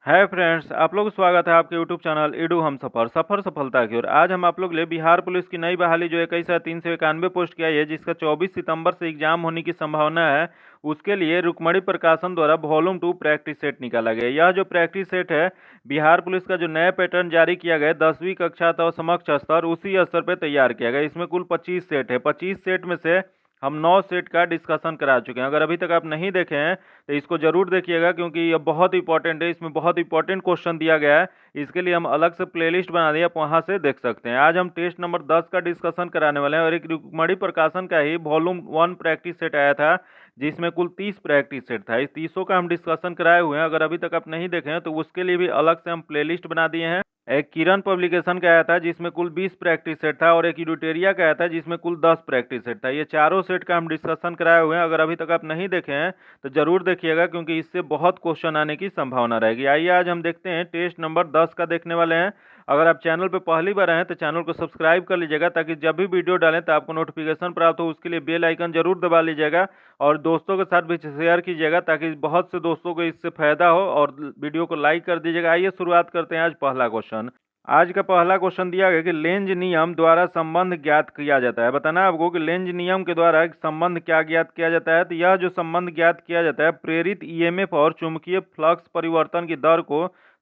Hi friends, आप लोग स्वागत है आपके यूट्यूब चैनल इडू हम सफर सफर सफलता की ओर। आज हम आप लोग लिए बिहार पुलिस की नई बहाली जो 21,391 पोस्ट की आई है, जिसका 24 सितंबर से एग्जाम होने की संभावना है। उसके लिए रुक्मणी प्रकाशन द्वारा वॉल्यूम 2 प्रैक्टिस सेट निकाला गया। यह जो प्रैक्टिस सेट है, बिहार पुलिस का जो नया पैटर्न जारी किया गया 10वीं कक्षा तो समक्ष स्तर, उसी स्तर पर तैयार किया गया। इसमें कुल 25 सेट है। 25 सेट में से हम 9 सेट का डिस्कशन करा चुके हैं। अगर अभी तक आप नहीं देखे हैं तो इसको जरूर देखिएगा, क्योंकि ये बहुत इंपॉर्टेंट है। इसमें बहुत इंपॉर्टेंट क्वेश्चन दिया गया है। इसके लिए हम अलग से प्लेलिस्ट बना दिए, आप वहां से देख सकते हैं। आज हम टेस्ट नंबर 10 का डिस्कशन कराने वाले हैं, और एक रुक्मणी प्रकाशन का ही वॉल्यूम 1 प्रैक्टिस सेट आया था, जिसमें कुल 30 प्रैक्टिस सेट था। इस 30 का हम डिस्कशन कराए हुए हैं। अगर अभी तक आप नहीं देखे हैं तो उसके लिए भी अलग से हम प्लेलिस्ट बना दिए हैं। एक किरण पब्लिकेशन का आया था जिसमें कुल 20 प्रैक्टिस सेट था, और एक यूटेरिया का आया था जिसमें कुल 10 प्रैक्टिस सेट था। ये चारों सेट का हम डिस्कशन कराए हुए हैं। अगर अभी तक आप नहीं देखे हैं तो जरूर देखिएगा, क्योंकि इससे बहुत क्वेश्चन आने की संभावना रहेगी। आइए आज हम देखते हैं, टेस्ट नंबर 10 का देखने वाले हैं। अगर आप चैनल पर पहली बार आए हैं तो चैनल को सब्सक्राइब कर लीजिएगा, ताकि जब भी वीडियो डालें तो आपको नोटिफिकेशन प्राप्त हो। उसके लिए बेल आइकन जरूर दबा लीजिएगा, और दोस्तों के साथ भी शेयर कीजिएगा, ताकि बहुत से दोस्तों को इससे फायदा हो, और वीडियो को लाइक कर दीजिएगा। आइए शुरुआत करते हैं। आज पहला क्वेश्चन, आज का पहला क्वेश्चन दिया गया कि लेंज नियम द्वारा संबंध ज्ञात किया जाता है। बताना आपको कि लेंज नियम के द्वारा एक संबंध क्या ज्ञात किया जाता है। तो यह जो संबंध ज्ञात किया जाता है, प्रेरित ईएमएफ और चुंबकीय फ्लक्स परिवर्तन की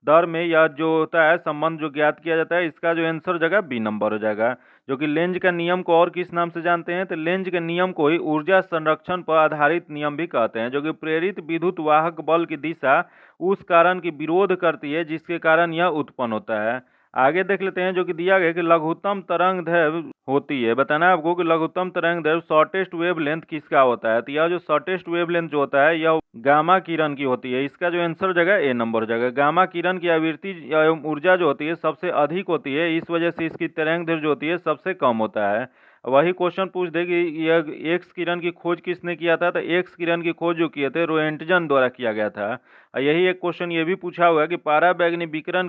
दर में यह जो होता है संबंध जो ज्ञात किया जाता है, इसका जो आंसर हो जाएगा बी नंबर हो जाएगा। जो कि लेंज का नियम को और किस नाम से जानते हैं, तो लेंज के नियम को ही ऊर्जा संरक्षण पर आधारित नियम भी कहते हैं। जो कि प्रेरित विद्युत वाहक बल की दिशा उस कारण की विरोध करती है जिसके कारण यह उत्पन्न होता है। आगे देख लेते हैं, जो कि दिया गया कि लघुत्तम तरंग दैर्घ्य होती है। बताना है आपको कि लघुत्तम तरंग दैर्घ्य शॉर्टेस्ट वेव लेंथ किसका होता है। तो यह जो शॉर्टेस्ट वेव लेंथ जो होता है, यह गामा किरण की होती है। इसका जो आंसर हो जाएगा ए नंबर हो जाएगा। गामा किरण की आवृत्ति एवं ऊर्जा जो होती है सबसे अधिक होती है, इस वजह से इसकी तरंग दैर्घ्य जो होती है सबसे कम होता है। वही क्वेश्चन पूछ दे कि यह एक्स किरण की खोज किसने किया था। तो एक्स किरण की खोज जो किए थे रोएंटजन द्वारा किया गया था। यही एक क्वेश्चन ये भी पूछा हुआ है कि पाराबैंगनी विकिरण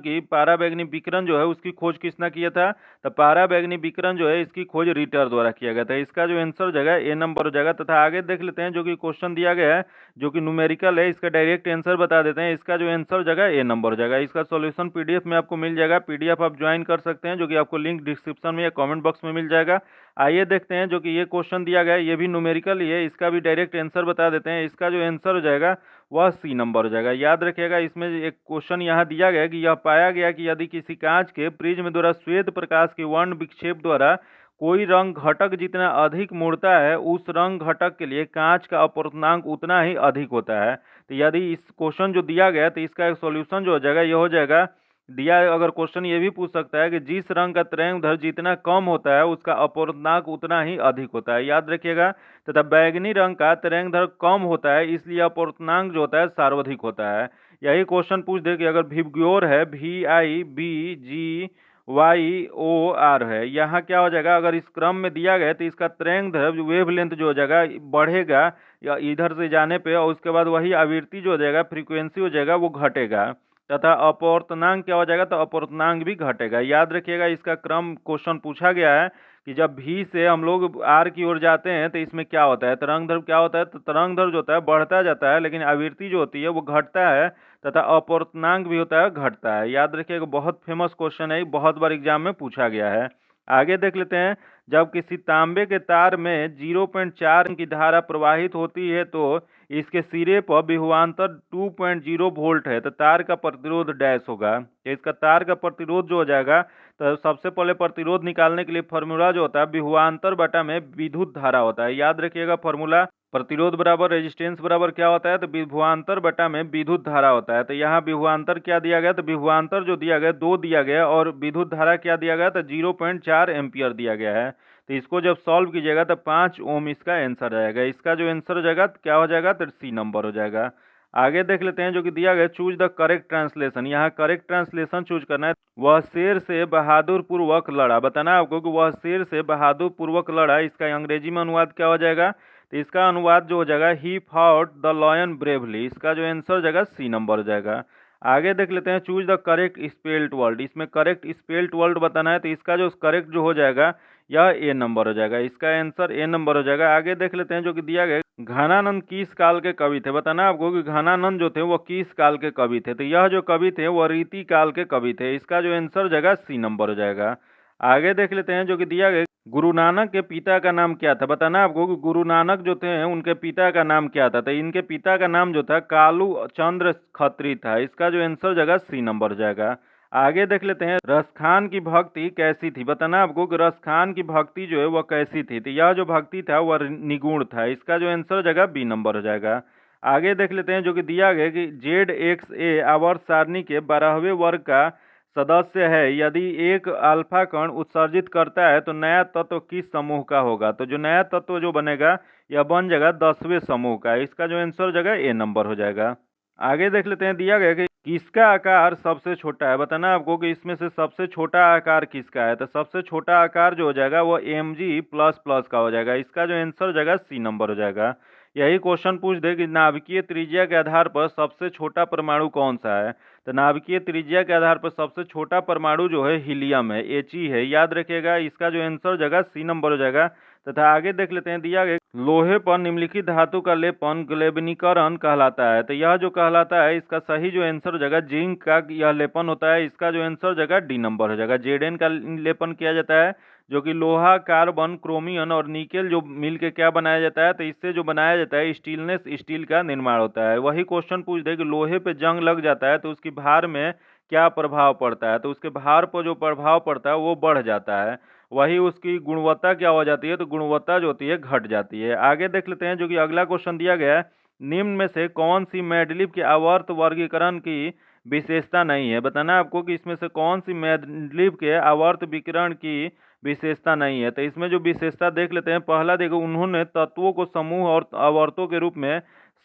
जो है उसकी खोज किसने किया था। तो पाराबैंगनी विकिरण जो है इसकी खोज रिटर द्वारा किया गया था। इसका जो आंसर हो जाएगा ए नंबर हो जाएगा। तथा आगे देख लेते हैं, जो कि क्वेश्चन दिया गया है जो कि न्यूमेरिकल है, इसका डायरेक्ट आंसर बता देते हैं। इसका जो आंसर हो जाएगा ए नंबर हो जाएगा। इसका सॉल्यूशन पीडीएफ में आपको मिल जाएगा। पीडीएफ आप ज्वाइन कर सकते हैं, जो कि आपको लिंक डिस्क्रिप्शन में या कमेंट बॉक्स में मिल जाएगा। आइए देखते हैं, जो कि ये क्वेश्चन दिया गया है ये भी न्यूमेरिकल ही है, इसका भी डायरेक्ट आंसर बता देते हैं। इसका जो आंसर हो जाएगा वह सी नंबर हो जाएगा। याद रखिएगा, इसमें एक क्वेश्चन यहाँ दिया गया है कि यह पाया गया कि यदि किसी कांच के प्रिज्म द्वारा श्वेत प्रकाश के वर्ण विक्षेप द्वारा कोई रंग घटक जितना अधिक मुड़ता है, उस रंग घटक के लिए कांच का अपवर्तनांक उतना ही अधिक होता है। तो यदि इस क्वेश्चन जो दिया गया तो इसका एक सॉल्यूशन जो हो जाएगा ये हो जाएगा दिया। अगर क्वेश्चन ये भी पूछ सकता है कि जिस रंग का तरंगदैर्घ्य जितना कम होता है उसका अपवर्तनांक उतना ही अधिक होता है। याद रखिएगा। तथा बैगनी रंग का तरंगदैर्घ्य कम होता है, इसलिए अपवर्तनांक जो होता है सर्वाधिक होता है। यही क्वेश्चन पूछ दे कि अगर विबग्योर है, VIBGYOR है, यहाँ क्या हो जाएगा। अगर इस क्रम में दिया गया तो इसका तरंगदैर्घ्य वेवलेंथ जो हो जाएगा बढ़ेगा या इधर से जाने पे, और उसके बाद वही आवृत्ति जो हो जाएगा फ्रीक्वेंसी हो जाएगा वो घटेगा। तथा अपवर्तनांक क्या हो जाएगा, तो अपवर्तनांक भी घटेगा। याद रखिएगा, इसका क्रम क्वेश्चन पूछा गया है कि जब भी से हम लोग आर की ओर जाते हैं तो इसमें क्या होता है, तरंगदैर्घ्य क्या होता है। तो तरंगदैर्घ्य जो होता है बढ़ता जाता है, लेकिन आवृत्ति जो होती है वो घटता है, तथा अपवर्तनांक भी होता है घटता है। याद रखिएगा, बहुत फेमस क्वेश्चन है, बहुत बार एग्जाम में पूछा गया है। आगे देख लेते हैं, जब किसी तांबे के तार में 0.4 की धारा प्रवाहित होती है तो इसके सिरे पर विभवांतर 2.0 वोल्ट है, तो तार का प्रतिरोध डैश होगा। तो इसका तार का प्रतिरोध जो हो जाएगा, तो सबसे पहले प्रतिरोध निकालने के लिए फॉर्मूला जो होता है विभवांतर बटा में विद्युत धारा होता है। याद रखिएगा फॉर्मूला, प्रतिरोध बराबर रेजिस्टेंस बराबर क्या होता है, तो विभवांतर बटा में विद्युत धारा होता है। तो यहाँ विभवांतर क्या दिया गया, तो विभवांतर जो दिया गया 2 दिया गया, और विद्युत धारा क्या दिया गया, तो 0.4 एम्पियर दिया गया है। तो इसको जब सॉल्व कीजिएगा तो 5 ओम इसका आंसर आएगा। इसका जो आंसर हो जाएगा क्या हो जाएगा, तो सी नंबर हो जाएगा। आगे देख लेते हैं, जो कि दिया गया चूज द करेक्ट ट्रांसलेशन। यहाँ करेक्ट ट्रांसलेशन चूज करना है। वह शेर से बहादुर पूर्वक लड़ा। बताना है आपको कि वह शेर से बहादुर पूर्वक लड़ा, इसका अंग्रेजी में अनुवाद क्या हो जाएगा। तो इसका अनुवाद जो हो जाएगा he fought the lion bravely. इसका जो आंसर हो जाएगा सी नंबर हो जाएगा। आगे देख लेते हैं, choose the correct spelled word. इसमें करेक्ट स्पेल्ड वर्ड बताना है, तो इसका जो करेक्ट जो हो जाएगा यह ए नंबर हो जाएगा। इसका आंसर ए नंबर हो जाएगा। आगे देख लेते हैं जो कि दिया गया, घनानंद किस काल के कवि थे? बताना है आपको कि घनानंद जो थे वो किस काल के कवि थे। तो यह जो कवि थे वो रीति काल के कवि थे। इसका जो आंसर हो जाएगा सी नंबर हो जाएगा। आगे देख लेते हैं जो कि दिया गया, गुरु नानक के पिता का नाम क्या था? बताना है आपको कि गुरु नानक जो थे उनके पिता का नाम क्या था। तो इनके पिता का नाम जो था कालू चंद्र खत्री था। इसका जो आंसर हो जाएगा सी नंबर हो जाएगा। आगे देख लेते हैं, रसखान की भक्ति कैसी थी? बताना आपको कि रसखान की भक्ति जो है वह कैसी थी। तो यह जो भक्ति था वह निगुण था। इसका जो आंसर हो जाएगा बी नंबर हो जाएगा। आगे देख लेते हैं जो कि दिया गया कि जेड एक्स ए आवर्त सारणी के 12वें वर्ग का सदस्य है। यदि एक अल्फा कण उत्सर्जित करता है तो नया तत्व किस समूह का होगा? तो जो नया तत्व जो बनेगा यह बन जाएगा 10वें समूह का। इसका जो आंसर हो जाएगा ए नंबर हो जाएगा। आगे देख लेते हैं, दिया गया कि किसका आकार सबसे छोटा है? बताना आपको कि इसमें से सबसे छोटा आकार किसका है। तो सबसे छोटा आकार जो हो जाएगा वो Mg++ का हो जाएगा। इसका जो आंसर हो जाएगा सी नंबर हो जाएगा। यही क्वेश्चन पूछ दे कि नाभिकीय त्रिज्या के आधार पर सबसे छोटा परमाणु कौन सा है। तो नाभिकीय त्रिज्या के आधार पर सबसे छोटा परमाणु जो है हीलियम है, He है, याद रखिएगा। इसका जो आंसर हो जाएगा सी नंबर हो जाएगा। तथा आगे देख लेते हैं, दिया गया लोहे पर निम्नलिखित धातु का लेपन ग्लेबनीकरण कहलाता है। तो यह जो कहलाता है इसका सही जो आंसर हो जाएगा जिंक का यह लेपन होता है। इसका जो आंसर हो जाएगा डी नंबर हो जाएगा। Zn का लेपन किया जाता है जो कि लोहा, कार्बन, क्रोमियम और निकेल जो मिल के क्या बनाया जाता है। तो इससे जो बनाया जाता है स्टीलनेस स्टील का निर्माण होता है। वही क्वेश्चन पूछ दे कि लोहे पे जंग लग जाता है तो उसकी भार में क्या प्रभाव पड़ता है। तो उसके भार पर जो प्रभाव पड़ता है वो बढ़ जाता है। वही उसकी गुणवत्ता क्या हो जाती है? तो गुणवत्ता जो होती है घट जाती है। आगे देख लेते हैं जो कि अगला क्वेश्चन दिया गया है, निम्न में से कौन सी मैडलिप के आवर्त वर्गीकरण की विशेषता नहीं है? बताना है आपको कि इसमें से कौन सी मैडलिप के आवर्त विकिरण की विशेषता नहीं है। तो इसमें जो विशेषता देख लेते हैं, पहला देखो, उन्होंने तत्वों को समूह और आवर्तों के रूप में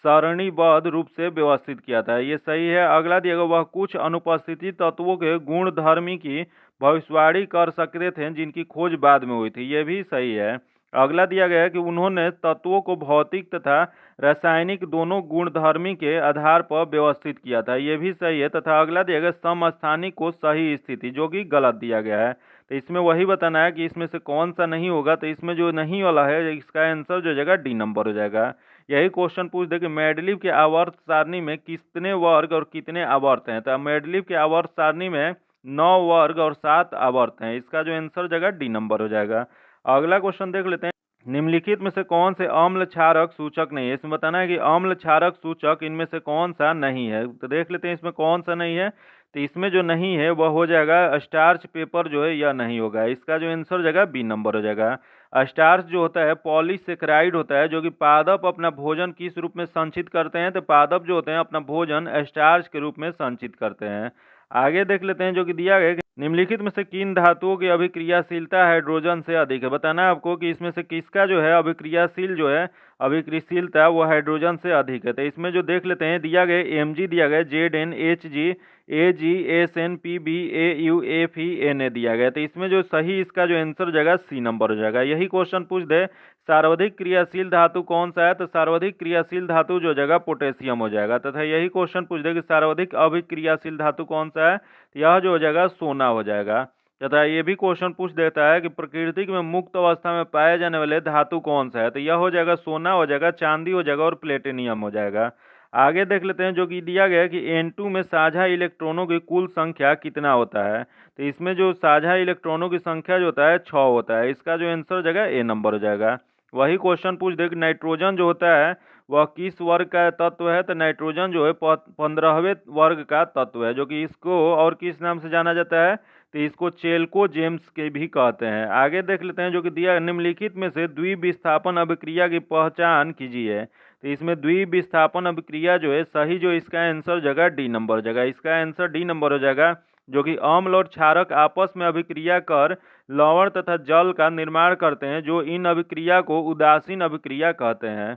सारणीबद्ध रूप से व्यवस्थित किया था, ये सही है। अगला दिया गया, वह कुछ अनुपस्थिति तत्वों के गुण धर्मी की भविष्यवाणी कर सकते थे जिनकी खोज बाद में हुई थी, ये भी सही है। अगला दिया गया है कि उन्होंने तत्वों को भौतिक तथा रासायनिक दोनों गुणधर्मी के आधार पर व्यवस्थित किया था, ये भी सही है। तथा अगला दिया गया समस्थानिक को सही स्थिति, जो कि गलत दिया गया है। तो इसमें वही बताना है कि इसमें से कौन सा नहीं होगा। तो इसमें जो नहीं वाला है इसका आंसर जो जाएगा डी नंबर हो जाएगा। यही क्वेश्चन पूछ दे कि मेडलिव के आवर्त सारणी में कितने वर्ग और कितने आवर्त हैं। तो मेडलिव के आवर्त सारणी में 9 वर्ग और 7 आवर्त हैं। इसका जो आंसर जाएगा डी नंबर हो जाएगा। अगला क्वेश्चन देख लेते हैं, निम्नलिखित में से कौन से अम्ल क्षारक सूचक नहीं है? इसमें बताना है कि अम्ल क्षारक सूचक इनमें से कौन सा नहीं है। तो देख लेते हैं इसमें कौन सा नहीं है। तो इसमें जो नहीं है वह हो जाएगा स्टार्च पेपर जो है यह नहीं होगा। इसका जो आंसर हो जाएगा बी नंबर हो जाएगा। स्टार्च जो होता है पॉलीसेकेराइड होता है, जो कि पादप अपना भोजन किस रूप में संचित करते हैं। तो पादप जो होते हैं अपना भोजन स्टार्च के रूप में संचित करते हैं। आगे देख लेते हैं जो कि दिया गया है, निम्नलिखित में से किन धातुओं की अभिक्रियाशीलता हाइड्रोजन से अधिक है? बताना है आपको कि इसमें से किसका जो है अभिक्रियाशील जो है अभिक्रियाशीलता वो हाइड्रोजन से अधिक है। तो इसमें जो देख लेते हैं, दिया गया Mg दिया गया, Zn, Hg, Ag, Sn, Pb, Au, Fe, Na दिया गया। तो इसमें जो सही इसका जो आंसर हो जाएगा सी नंबर हो जाएगा। यही क्वेश्चन पूछ दे सर्वाधिक क्रियाशील धातु कौन सा है। तो सर्वाधिक क्रियाशील धातु जो जगह पोटेशियम हो जाएगा। तथा यही क्वेश्चन पूछ दे कि सर्वाधिक अभिक्रियाशील धातु कौन सा है। तो यह जो हो जाएगा सोना हो जाएगा। तथा ये भी क्वेश्चन पूछ देता है कि प्रकृति में मुक्त अवस्था में पाए जाने वाले धातु कौन सा है। तो यह हो जाएगा सोना हो जाएगा, चांदी हो जाएगा और प्लेटिनियम हो जाएगा। आगे देख लेते हैं जो कि दिया गया है कि N2 में साझा इलेक्ट्रॉनों की कुल संख्या कितना होता है। तो इसमें जो साझा इलेक्ट्रॉनों की संख्या जो होता है 6 होता है। इसका जो आंसर हो जाएगा ए नंबर हो जाएगा। वही क्वेश्चन पूछ दे कि नाइट्रोजन जो होता है वह किस वर्ग का तत्व है। तो नाइट्रोजन जो है 15वें वर्ग का तत्व है, जो कि इसको और किस नाम से जाना जाता है। तो इसको चेल्को जेम्स के भी कहते हैं। आगे देख लेते हैं जो कि दिया, निम्नलिखित में से द्विविस्थापन अभिक्रिया की पहचान कीजिए। तो इसमें द्विविस्थापन अभिक्रिया जो है सही जो इसका आंसर जगह डी नंबर हो जाएगा। इसका आंसर डी नंबर हो जाएगा, जो कि अम्ल और क्षारक आपस में अभिक्रिया कर लवण तथा जल का निर्माण करते हैं, जो इन अभिक्रिया को उदासीन अभिक्रिया कहते हैं।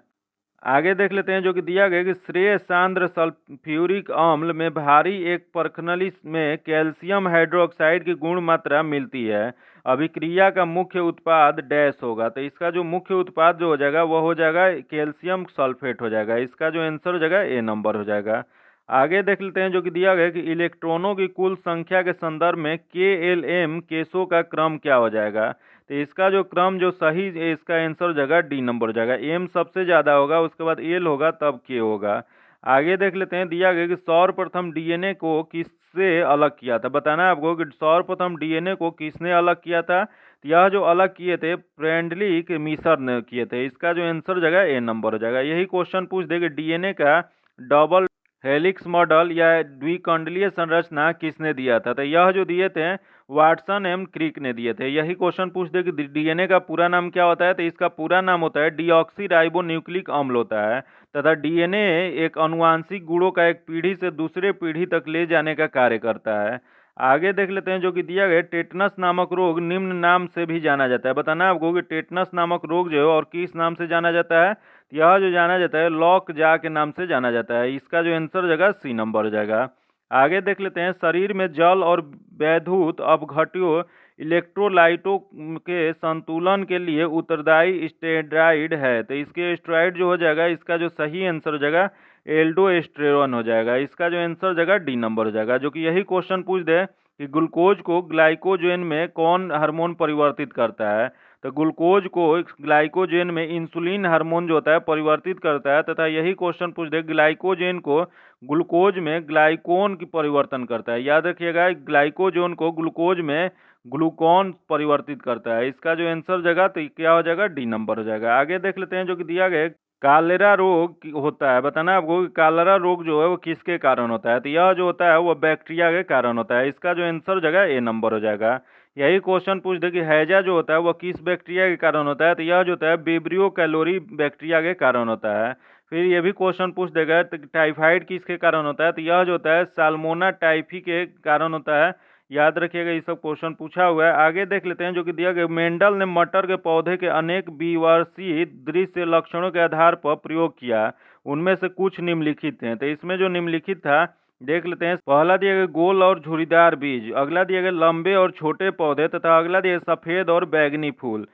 आगे देख लेते हैं जो कि दिया गया कि श्रेय सांद्र सल्फ्यूरिक अम्ल में भारी एक परखनली में कैल्शियम हाइड्रोक्साइड की गुण मात्रा मिलती है। अभिक्रिया का मुख्य उत्पाद डैश होगा। तो इसका जो मुख्य उत्पाद जो हो जाएगा वह हो जाएगा कैल्शियम सल्फेट हो जाएगा। इसका जो आंसर हो जाएगा ए नंबर हो जाएगा। आगे देख लेते हैं जो कि दिया गया है कि इलेक्ट्रॉनों की कुल संख्या के संदर्भ में KLM केसों का क्रम क्या हो जाएगा। तो इसका जो क्रम जो सही है, इसका आंसर हो जाएगा डी नंबर हो जाएगा। एम सबसे ज़्यादा होगा, उसके बाद एल होगा, तब के होगा। आगे देख लेते हैं, दिया गया कि सर्वप्रथम डीएनए को किससे अलग किया था। बताना है आपको कि सर्वप्रथम डीएनए को किसने अलग किया था। तो यह जो अलग किए थे फ्रेंडली मिसर ने किए थे। इसका जो आंसर हो जाएगा ए नंबर हो जाएगा। यही क्वेश्चन पूछ देगा डीएनए का डबल हेलिक्स मॉडल या द्विकंडलीय संरचना किसने दिया था। तो यह जो दिए थे वाटसन एम क्रिक ने दिए थे। यही क्वेश्चन पूछ दे कि डीएनए का पूरा नाम क्या होता है। तो इसका पूरा नाम होता है डीऑक्सी राइबो न्यूक्लिक अम्ल होता है। तथा डीएनए एक आनुवांशिक गुणों का एक पीढ़ी से दूसरे पीढ़ी तक ले जाने का कार्य करता है। आगे देख लेते हैं जो कि दिया गया टेटनस नामक रोग निम्न नाम से भी जाना जाता है। बताना है आपको कि टेटनस नामक रोग जो है और किस नाम से जाना जाता है। यह जो जाना जाता है लॉक जा के नाम से जाना जाता है। इसका जो आंसर हो जाएगा सी नंबर हो जाएगा। आगे देख लेते हैं शरीर में जल और वैद्युत अपघट्यों इलेक्ट्रोलाइटों के संतुलन के लिए उत्तरदायी स्टेरॉइड है। तो इसके स्टेरॉइड जो हो जाएगा, इसका जो सही आंसर हो जाएगा एल्डोस्टेरोन हो जाएगा। इसका जो आंसर हो जाएगा डी नंबर हो जाएगा। जो कि यही क्वेश्चन पूछ दे कि ग्लूकोज को ग्लाइकोजेन में कौन हार्मोन परिवर्तित करता है। तो ग्लूकोज को ग्लाइकोजेन में इंसुलिन हार्मोन जो होता है परिवर्तित करता है। तथा यही क्वेश्चन पूछ दे ग्लाइकोजेन को ग्लूकोज में ग्लाइकोन की परिवर्तन करता है। याद रखिएगा ग्लाइकोजोन को ग्लूकोज में ग्लूकोन परिवर्तित करता है। इसका जो आंसर जगह तो क्या हो जाएगा डी नंबर हो जाएगा। आगे देख लेते हैं जो कि दिया गया कालेरा रोग होता है। बताना आपको कि कालेरा रोग जो है वो किसके कारण होता है। तो यह जो होता है वो बैक्टीरिया के कारण होता है। इसका जो आंसर जगह ए नंबर हो जाएगा। यही क्वेश्चन पूछ दे कि हैजा जो होता है वो किस बैक्टीरिया के कारण होता है। तो यह जो होता है विब्रियो कैलोरी बैक्टीरिया के कारण होता है। फिर ये भी क्वेश्चन पूछ देगा तो टाइफाइड किसके कारण होता है। तो यह जो होता है साल्मोना टाइफी के कारण होता है। याद रखिएगा ये सब क्वेश्चन पूछा हुआ है। आगे देख लेते हैं जो कि दिया गया मेंडल ने मटर के पौधे के अनेक द्विवर्षीय दृश्य लक्षणों के आधार पर प्रयोग किया। उनमें से कुछ निम्नलिखित हैं। तो इसमें जो निम्नलिखित था देख लेते हैं। पहला दिया गया गोल और झुर्रीदार बीज, अगला दिया गया लंबे और छोटे पौधे, तथा अगला दिया सफेद और बैगनी फूल।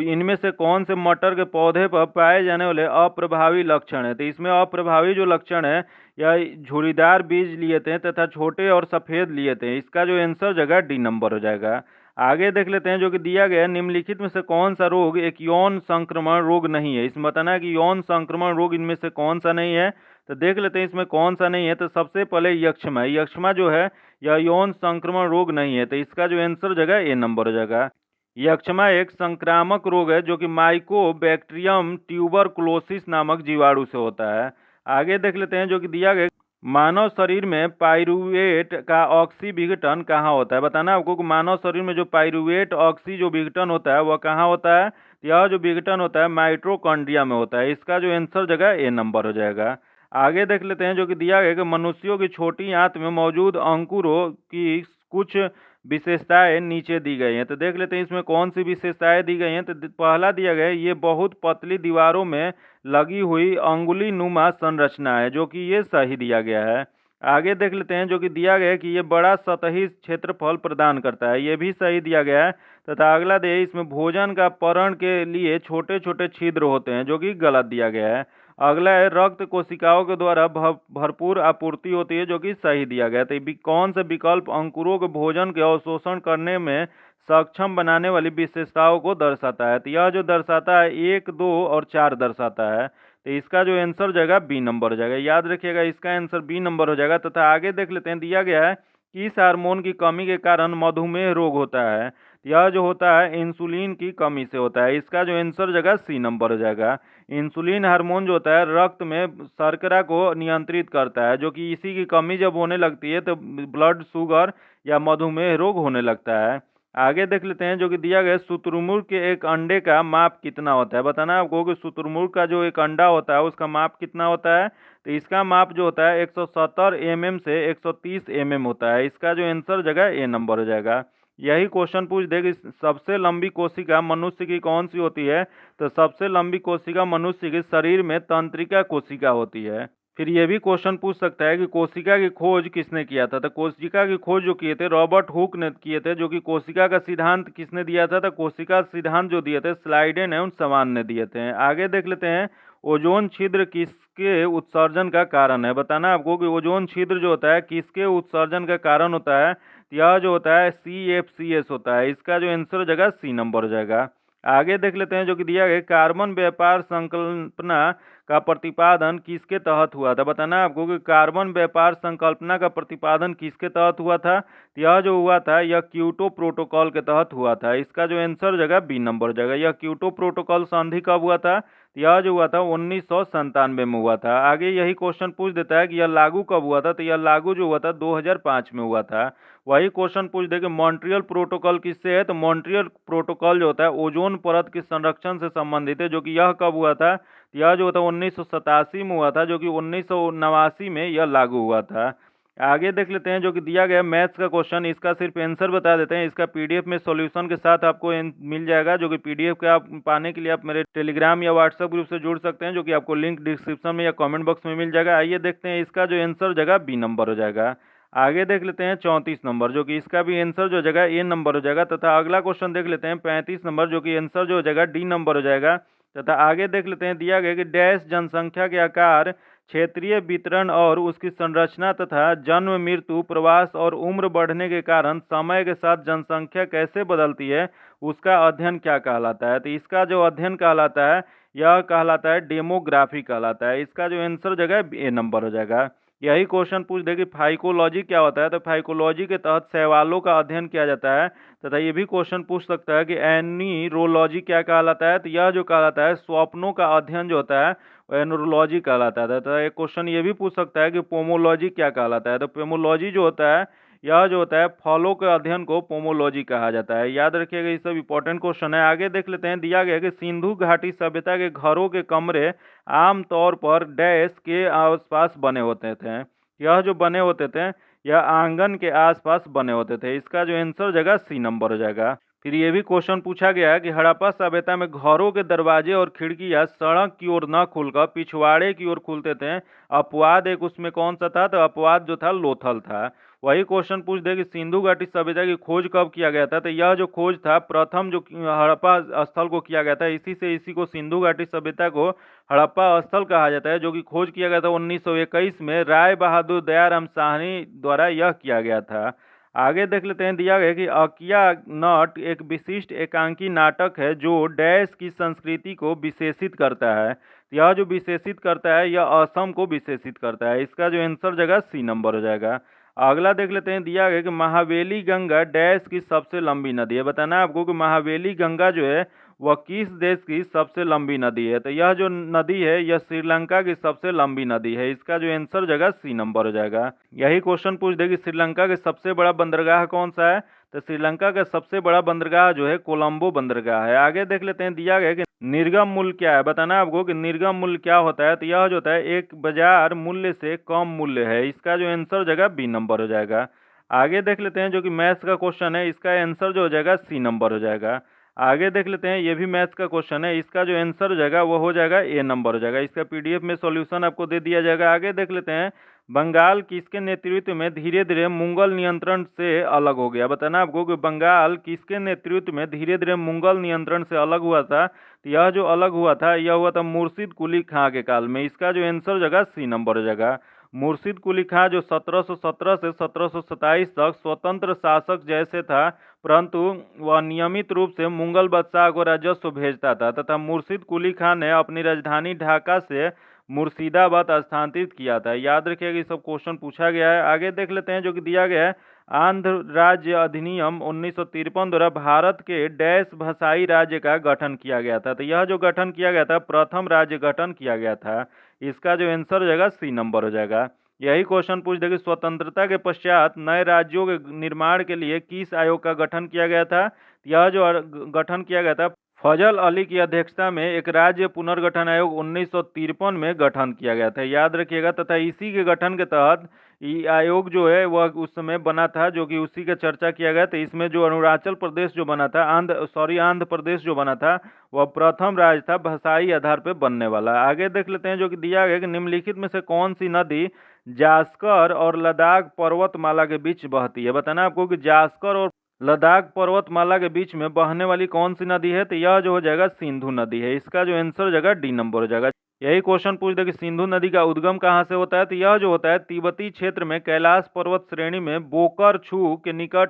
इनमें से कौन से मटर के पौधे पर पाए जाने वाले अप्रभावी लक्षण है। तो इसमें अप्रभावी जो लक्षण है या झुर्रीदार बीज लिए थे तथा छोटे और सफेद लिए थे। इसका जो आंसर जगह डी नंबर हो जाएगा। आगे देख लेते हैं जो कि दिया गया निम्नलिखित में से कौन सा रोग एक यौन संक्रमण रोग नहीं है। इसमें बताना है कि यौन संक्रमण रोग इनमें से कौन सा नहीं है। तो देख लेते हैं इसमें कौन सा नहीं है। तो सबसे पहले यक्ष्मा, यक्ष्मा जो है यह यौन संक्रमण रोग नहीं है। तो इसका जो आंसर जगह ए नंबर हो जाएगा। यक्ष्मा एक संक्रामक रोग है जो कि माइकोबैक्टीरियम ट्यूबरकुलोसिस नामक जीवाणु से होता है। आगे देख लेते हैं जो कि दिया गया मानव शरीर में पाइरूवेट का ऑक्सी विघटन कहाँ होता है। बताना आपको कि मानव शरीर में जो पाइरूवेट ऑक्सी जो विघटन होता है वह कहाँ होता है। यह जो विघटन होता है माइटोकॉन्ड्रिया में होता है। इसका जो आंसर जगह ए नंबर हो जाएगा। आगे देख लेते हैं जो कि दिया गया कि मनुष्यों की छोटी आंत में मौजूद अंकुरों की कुछ विशेषताएं नीचे दी गई हैं। तो देख लेते हैं इसमें कौन सी विशेषताएं दी गई हैं। तो पहला दिया गया है ये बहुत पतली दीवारों में लगी हुई अंगुली नुमा संरचना है, जो कि ये सही दिया गया है। आगे देख लेते हैं जो कि दिया गया है कि ये बड़ा सतही क्षेत्रफल प्रदान करता है, ये भी सही दिया गया है। तथा अगला दे इसमें भोजन का परण के लिए छोटे छोटे छिद्र होते हैं, जो कि गलत दिया गया है। अगला है रक्त कोशिकाओं के द्वारा भरपूर आपूर्ति होती है, जो कि सही दिया गया। तो कौन से विकल्प अंकुरों के भोजन के अवशोषण करने में सक्षम बनाने वाली विशेषताओं को दर्शाता है। तो यह जो दर्शाता है 1, 2 और 4 दर्शाता है। तो इसका जो आंसर हो जाएगा बी नंबर हो जाएगा। याद रखिएगा इसका आंसर बी नंबर हो जाएगा। तथा आगे देख लेते हैं दिया गया है कि इस हार्मोन की कमी के कारण मधुमेह रोग होता है। यह जो होता है इंसुलिन की कमी से होता है। इसका जो आंसर जगह सी नंबर हो जाएगा। इंसुलिन हार्मोन जो होता है रक्त में शर्करा को नियंत्रित करता है, जो कि इसी की कमी जब होने लगती है तो ब्लड शुगर या मधुमेह रोग होने लगता है। आगे देख लेते हैं जो कि दिया गया शुतुरमुर्ग के एक अंडे का माप कितना होता है। बताना आपको कि शुतुरमुर्ग का जो एक अंडा होता है उसका माप कितना होता है। तो इसका माप जो होता है 170 mm से 130 mm होता है। इसका जो आंसर जगह ए नंबर हो जाएगा। यही क्वेश्चन पूछ दे कि सबसे लंबी कोशिका मनुष्य की कौन सी होती है। तो सबसे लंबी कोशिका मनुष्य के शरीर में तंत्रिका कोशिका होती है। फिर ये भी क्वेश्चन पूछ सकता है कि कोशिका की खोज किसने किया था। तो कोशिका की खोज जो किए थे रॉबर्ट हुक ने किए थे। जो कि कोशिका का सिद्धांत किसने दिया था। तो कोशिका सिद्धांत जो दिए थे स्लाइडेन एवं समान ने दिए थे। आगे देख लेते हैं ओजोन छिद्र किसके उत्सर्जन का कारण है? बताना है आपको कि ओजोन छिद्र जो होता है किसके उत्सर्जन का कारण होता है। तो यह जो होता है CFCS होता है। इसका जो आंसर हो जाएगा सी नंबर हो जाएगा। आगे देख लेते हैं जो कि दिया गया कार्बन व्यापार संकल्पना का प्रतिपादन किसके तहत हुआ था? बताना है आपको कि कार्बन व्यापार संकल्पना का प्रतिपादन किसके तहत हुआ था। तो यह जो हुआ था यह क्योटो प्रोटोकॉल के तहत हुआ था। इसका जो आंसर हो जाएगा बी नंबर हो जाएगा। यह क्योटो प्रोटोकॉल संधि कब हुआ था? तो यह जो हुआ था 1997 में हुआ था। आगे यही क्वेश्चन पूछ देता है कि यह लागू कब हुआ था। तो यह लागू जो हुआ था 2005 में हुआ था। वही क्वेश्चन पूछ दे कि मॉन्ट्रियल प्रोटोकॉल किससे है। तो मॉन्ट्रियल प्रोटोकॉल जो होता है ओजोन परत के संरक्षण से संबंधित है, जो कि यह कब हुआ था। यह जो था 1987 में हुआ था, जो कि 1989 में यह लागू हुआ था। आगे देख लेते हैं जो कि दिया गया मैथ्स का क्वेश्चन। इसका सिर्फ आंसर बता देते हैं। इसका पीडीएफ में सॉल्यूशन के साथ आपको मिल जाएगा, जो कि पीडीएफ का आप पाने के लिए आप मेरे टेलीग्राम या व्हाट्सएप ग्रुप से जुड़ सकते हैं, जो कि आपको लिंक डिस्क्रिप्शन में या कमेंट बॉक्स में मिल जाएगा। आइए देखते हैं इसका जो आंसर हो जाएगा बी नंबर हो जाएगा। आगे देख लेते हैं 34 नंबर, जो कि इसका भी आंसर जो हो जाएगा ए नंबर हो जाएगा। तथा अगला क्वेश्चन देख लेते हैं 35 नंबर, जो कि आंसर जो हो जाएगा डी नंबर हो जाएगा। तथा आगे देख लेते हैं दिया गया कि डैश जनसंख्या के आकार, क्षेत्रीय वितरण और उसकी संरचना तथा जन्म मृत्यु प्रवास और उम्र बढ़ने के कारण समय के साथ जनसंख्या कैसे बदलती है, उसका अध्ययन क्या कहलाता है। तो इसका जो अध्ययन कहलाता है यह कहलाता है डेमोग्राफी कहलाता है। इसका जो आंसर जगह ए नंबर हो जाएगा। यही क्वेश्चन पूछ दे कि फाइकोलॉजी क्या होता है। तो फाइकोलॉजी के तहत शैवालों का अध्ययन किया जाता है। तथा ये भी क्वेश्चन पूछ सकता है कि एनिरोलॉजी क्या कहलाता है। तो यह जो कहलाता है स्वप्नों का अध्ययन जो होता है एनोरोलॉजी कहलाता है। तो एक क्वेश्चन ये भी पूछ सकता है कि पोमोलॉजी क्या कहलाता है। तो पोमोलॉजी जो होता है यह जो होता है फलों के अध्ययन को पोमोलॉजी कहा जाता है। याद रखिएगा, ये सब इंपॉर्टेंट क्वेश्चन है। आगे देख लेते हैं दिया गया कि सिंधु घाटी सभ्यता के घरों के कमरे आमतौर पर डैश के आसपास बने होते थे। यह जो बने होते थे यह आंगन के आसपास बने होते थे। इसका जो आंसर हो जाएगा सी नंबर हो जाएगा। फिर ये भी क्वेश्चन पूछा गया है कि हड़प्पा सभ्यता में घरों के दरवाजे और खिड़कियां सड़क की ओर न खुलकर पिछवाड़े की ओर खुलते थे। अपवाद एक उसमें कौन सा था? तो अपवाद जो था लोथल था। वही क्वेश्चन पूछ दे कि सिंधु घाटी सभ्यता की खोज कब किया गया था। तो यह जो खोज था प्रथम जो हड़प्पा स्थल को किया गया था, इसी को सिंधु घाटी सभ्यता को हड़प्पा स्थल कहा जाता है, जो कि खोज किया गया था 1921 में राय बहादुर दयाराम साहनी द्वारा यह किया गया था। आगे देख लेते हैं दिया गया कि अकिया नट एक विशिष्ट एकांकी नाटक है जो डैश की संस्कृति को विशेषित करता है। यह जो विशेषित करता है यह असम को विशेषित करता है। इसका जो आंसर जगह सी नंबर हो जाएगा। अगला देख लेते हैं दिया गया कि महावेली गंगा डैश की सबसे लंबी नदी है। बताना है आपको कि महावेली गंगा जो है वह किस देश की सबसे लंबी नदी है। तो यह जो नदी है यह श्रीलंका की सबसे लंबी नदी है। इसका जो आंसर जगह सी नंबर हो जाएगा। यही क्वेश्चन पूछ दे कि श्रीलंका के सबसे बड़ा बंदरगाह कौन सा है। तो श्रीलंका का सबसे बड़ा बंदरगाह जो है कोलंबो बंदरगाह है। आगे देख लेते हैं दिया गया कि निर्गम मूल्य क्या है। बताना है आपको कि निर्गम मूल्य क्या होता है। तो यह जो होता है एक बाजार मूल्य से कम मूल्य है। इसका जो आंसर जगह बी नंबर हो जाएगा। आगे देख लेते हैं जो कि मैथ्स का क्वेश्चन है। इसका आंसर जो हो जाएगा सी नंबर हो जाएगा। आगे देख लेते हैं ये भी मैथ्स का क्वेश्चन है। इसका जो आंसर हो जाएगा वो हो जाएगा ए नंबर हो जाएगा। इसका पीडीएफ में सॉल्यूशन आपको दे दिया जाएगा। आगे देख लेते हैं बंगाल किसके नेतृत्व में धीरे धीरे मुगल नियंत्रण से अलग हो गया। बताना आपको कि बंगाल किसके नेतृत्व में धीरे धीरे मुगल नियंत्रण से अलग हुआ था। तो यह जो अलग हुआ था यह हुआ था मुर्शिद कुली खां के काल में। इसका जो आंसर जगह सी नंबर हो जाएगा। मुर्शिद कुली खां जो 1717 से 1727 तक स्वतंत्र शासक जैसे था, परंतु वह नियमित रूप से मुगल बादशाह को राजस्व भेजता था। तथा मुर्शिद कुली खां ने अपनी राजधानी ढाका से मुर्शिदाबाद स्थानांतरित किया था। याद रखिएगा ये सब क्वेश्चन पूछा गया है। आगे देख लेते हैं जो कि दिया गया है आंध्र राज्य अधिनियम 1953 द्वारा भारत के डैश भाषाई राज्य का गठन किया गया था। तो यह जो गठन किया गया था प्रथम राज्य गठन किया गया था। इसका जो आंसर हो जाएगा सी नंबर हो जाएगा। यही क्वेश्चन पूछ देगा स्वतंत्रता के पश्चात नए राज्यों के निर्माण के लिए किस आयोग का गठन किया गया था। यह जो गठन किया गया था फजल अली की अध्यक्षता में एक राज्य पुनर्गठन आयोग 1953 में गठन किया गया था। याद रखिएगा। तथा इसी के गठन के तहत ये आयोग जो है वह उस समय बना था, जो कि उसी का चर्चा किया गया। तो इसमें जो अरुणाचल प्रदेश जो बना था आंध्र प्रदेश जो बना था वह प्रथम राज्य था भाषाई आधार पर बनने वाला। आगे देख लेते हैं जो कि दिया गया कि निम्नलिखित में से कौन सी नदी जास्कर और लद्दाख पर्वतमाला के बीच बहती है। बताना आपको कि जास्कर और लद्दाख पर्वतमाला के बीच में बहने वाली कौन सी नदी है। तो यह जो हो जाएगा सिंधु नदी है। इसका जो आंसर हो जाएगा डी नंबर हो जाएगा। यही क्वेश्चन पूछ दे कि सिंधु नदी का उद्गम कहाँ से होता है, तो यह जो होता है तिब्बती क्षेत्र में कैलाश पर्वत श्रेणी में बोकर-छू के निकट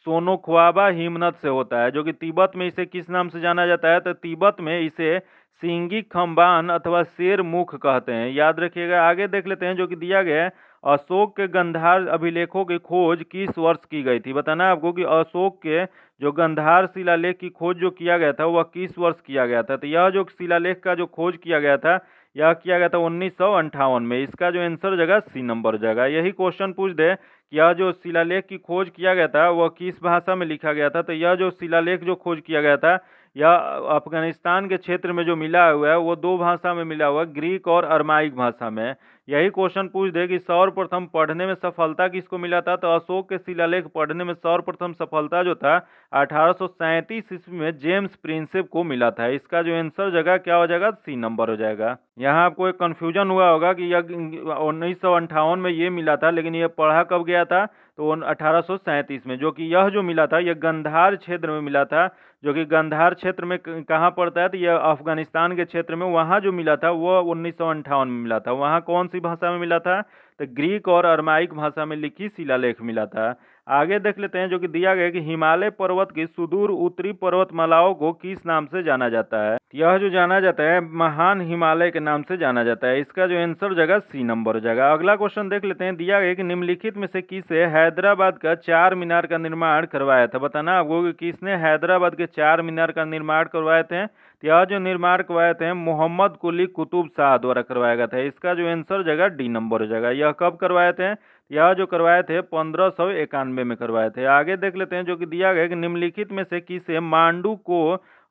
सोनोख्वाबा हिमनद से होता है, जो कि तिब्बत में इसे किस नाम से जाना जाता है, तो तिब्बत में इसे सिंगी खम्बान अथवा शेर मुख कहते हैं। याद रखिएगा। आगे देख लेते हैं जो कि दिया गया है, अशोक के गंधार अभिलेखों की खोज किस वर्ष की गई थी। बताना है आपको कि अशोक के जो गंधार शिलालेख की खोज जो किया गया था वह किस वर्ष किया गया था, तो यह जो शिलालेख का जो खोज किया गया था यह किया गया था 1958 में। इसका जो आंसर जगह सी नंबर हो जाएगा। यही क्वेश्चन पूछ दे कि यह जो शिलालेख की खोज किया गया था वह किस भाषा में लिखा गया था, तो यह जो शिलालेख जो खोज किया गया था यह अफगानिस्तान के क्षेत्र में जो मिला हुआ है वो दो भाषा में मिला हुआ है, ग्रीक और अरमाइक भाषा में। यही क्वेश्चन पूछ दे कि सर्वप्रथम पढ़ने में सफलता किसको मिला था, तो अशोक के शिलालेख पढ़ने में सर्वप्रथम सफलता जो था 1837 ईस्वी में जेम्स प्रिंसेप को मिला था। इसका जो आंसर जगह क्या हो जाएगा, सी नंबर हो जाएगा। यहाँ आपको एक कंफ्यूजन हुआ होगा कि यह 1958 में ये मिला था, लेकिन यह पढ़ा कब गया था, तो 1837 में, जो कि यह जो मिला था यह गंधार क्षेत्र में मिला था, जो कि गंधार क्षेत्र में कहाँ पड़ता है, तो यह अफगानिस्तान के क्षेत्र में, वहाँ जो मिला था वह 1958 में मिला था। वहाँ कौन सी भाषा में मिला था, तो ग्रीक और अरमाइक भाषा में लिखी शिलालेख मिला था। आगे देख लेते हैं जो कि दिया गया कि हिमालय पर्वत की सुदूर उत्तरी पर्वतमालाओं को किस नाम से जाना जाता है। यह जो जाना जाता है महान हिमालय के नाम से जाना जाता है। इसका जो आंसर जगह सी नंबर हो जाएगा। अगला क्वेश्चन देख लेते हैं। दिया गया कि निम्नलिखित में से किसे हैदराबाद का चार मीनार का निर्माण करवाया था। बताना आपको कि किसने हैदराबाद के चार मीनार का निर्माण करवाए थे। यह जो निर्माण करवाए थे मोहम्मद कुली कुतुब शाह द्वारा करवाया गया था। इसका जो आंसर जगह डी नंबर हो जाएगा। यह कब करवाए थे, यह जो करवाए थे 1591 में करवाए थे। आगे देख लेते हैं जो कि दिया गया कि निम्नलिखित में से किसे मांडू को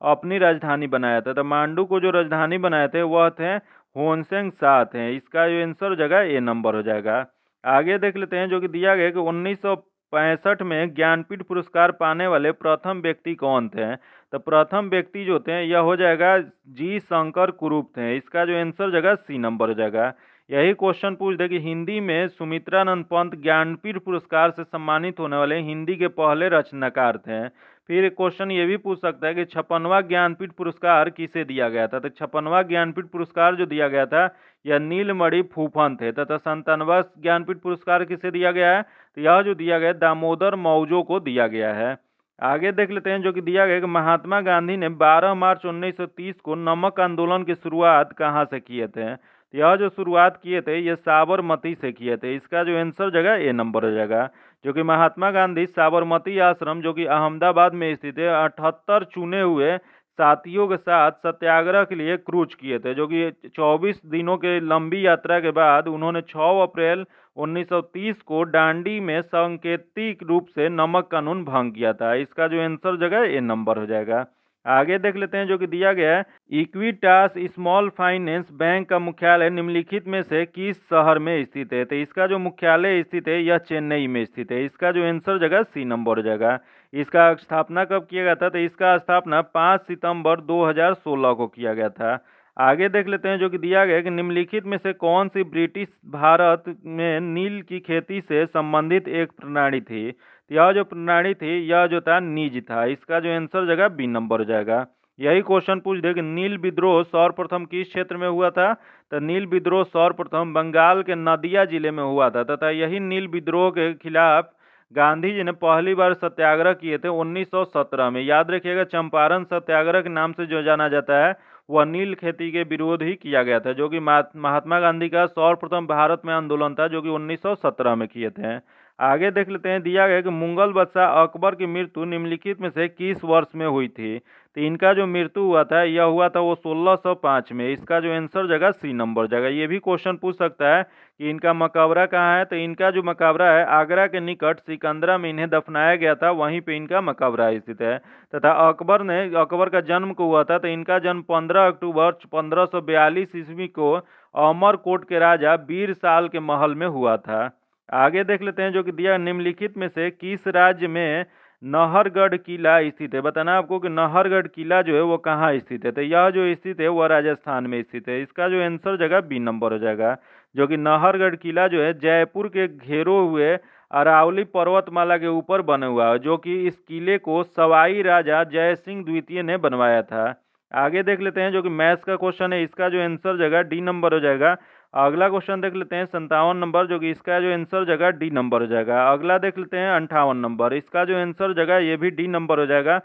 अपनी राजधानी बनाया था। तो मांडू को जो राजधानी बनाए थे वह थे होनसेंग शाह थे। इसका जो आंसर जगह ए नंबर हो जाएगा। आगे देख लेते हैं जो कि दिया गया कि 1965 में ज्ञानपीठ पुरस्कार पाने वाले प्रथम व्यक्ति कौन थे। तो प्रथम व्यक्ति जो थे यह हो जाएगा जी शंकर कुरूप थे। इसका जो आंसर जगह सी नंबर हो जाएगा। यही क्वेश्चन पूछ दे कि हिंदी में सुमित्रानंद पंत ज्ञानपीठ पुरस्कार से सम्मानित होने वाले हिंदी के पहले रचनाकार थे। फिर क्वेश्चन ये भी पूछ सकता है कि 56वां ज्ञानपीठ पुरस्कार किसे दिया गया था। तो 56वां ज्ञानपीठ पुरस्कार जो दिया गया था यह नीलमणि फूफन थे। तथा 97वां ज्ञानपीठ पुरस्कार किसे दिया गया है, तो यह जो दिया गया दामोदर मौजो को दिया गया है। आगे देख लेते हैं जो कि दिया गया कि महात्मा गांधी ने 12 मार्च 1930 को नमक आंदोलन की शुरुआत कहाँ से किए थे। तो यह जो शुरुआत किए थे ये साबरमती से किए थे। इसका जो आंसर जगह ए नंबर हो जाएगा। जो कि महात्मा गांधी साबरमती आश्रम जो कि अहमदाबाद में स्थित है 78 चुने हुए साथियों के साथ सत्याग्रह के लिए क्रूज किए थे। जो कि 24 दिनों के लंबी यात्रा के बाद उन्होंने 6 अप्रैल 1930 को डांडी में सांकेतिक रूप से नमक कानून भंग किया था। इसका जो आंसर जगह ए नंबर हो जाएगा। आगे देख लेते हैं जो कि दिया गया है इक्विटास स्मॉल फाइनेंस बैंक का मुख्यालय निम्नलिखित में से किस शहर में स्थित है। तो इसका जो मुख्यालय स्थित है यह चेन्नई में स्थित है। इसका जो आंसर जगह सी नंबर हो जाएगा। इसका स्थापना कब किया गया था, तो इसका स्थापना 5 सितंबर 2016 को किया गया था। आगे देख लेते हैं जो कि दिया गया कि निम्नलिखित में से कौन सी ब्रिटिश भारत में नील की खेती से संबंधित एक प्रणाली थी। यह जो प्रणाली थी यह जो था नीज था। इसका जो आंसर जगह बी नंबर हो जाएगा। यही क्वेश्चन पूछ दे कि नील विद्रोह सर्वप्रथम किस क्षेत्र में हुआ था। तो नील विद्रोह सर्वप्रथम बंगाल के नदिया जिले में हुआ था तथा यही नील विद्रोह के खिलाफ गांधी जी ने पहली बार सत्याग्रह किए थे 1917 में। याद रखिएगा चंपारण सत्याग्रह के नाम से जो जाना जाता है वह नील खेती के विरोध ही किया गया था, जो कि महात्मा गांधी का सर्वप्रथम भारत में आंदोलन था जो कि 1917 में किए थे। आगे देख लेते हैं। दिया गया कि मुगल बादशाह अकबर की मृत्यु निम्नलिखित में से किस वर्ष में हुई थी। तो इनका जो मृत्यु हुआ था यह हुआ था वो 1605 में। इसका जो आंसर जगह सी नंबर जाएगा। ये भी क्वेश्चन पूछ सकता है कि इनका मकबरा कहाँ है। तो इनका जो मकबरा है आगरा के निकट सिकंदरा में इन्हें दफनाया गया था, वहीं पे इनका मकबरा स्थित है। तथा अकबर का जन्म को हुआ था, तो इनका जन्म 15 अक्टूबर 1542 ईस्वी को अमरकोट के राजा बीर साल के महल में हुआ था। आगे देख लेते हैं जो कि दिया निम्नलिखित में से किस राज्य में नहरगढ़ किला स्थित है। बताना आपको कि नहरगढ़ किला जो है वो कहाँ स्थित है। तो यह जो स्थित है वह राजस्थान में स्थित है। इसका जो आंसर जगह बी नंबर हो जाएगा। जो कि नहरगढ़ किला जो है जयपुर के घेरो हुए अरावली पर्वतमाला के ऊपर बना हुआ है, जो कि इस किले को सवाई राजा जय सिंह द्वितीय ने बनवाया था। आगे देख लेते हैं जो कि मैथ्स का क्वेश्चन है, इसका जो आंसर जगह डी नंबर हो जाएगा। अगला क्वेश्चन देख लेते हैं 57 नंबर, जो कि इसका जो आंसर जगह डी नंबर हो जाएगा। अगला देख लेते हैं 58 नंबर, इसका जो आंसर जगह ये भी डी नंबर हो जाएगा।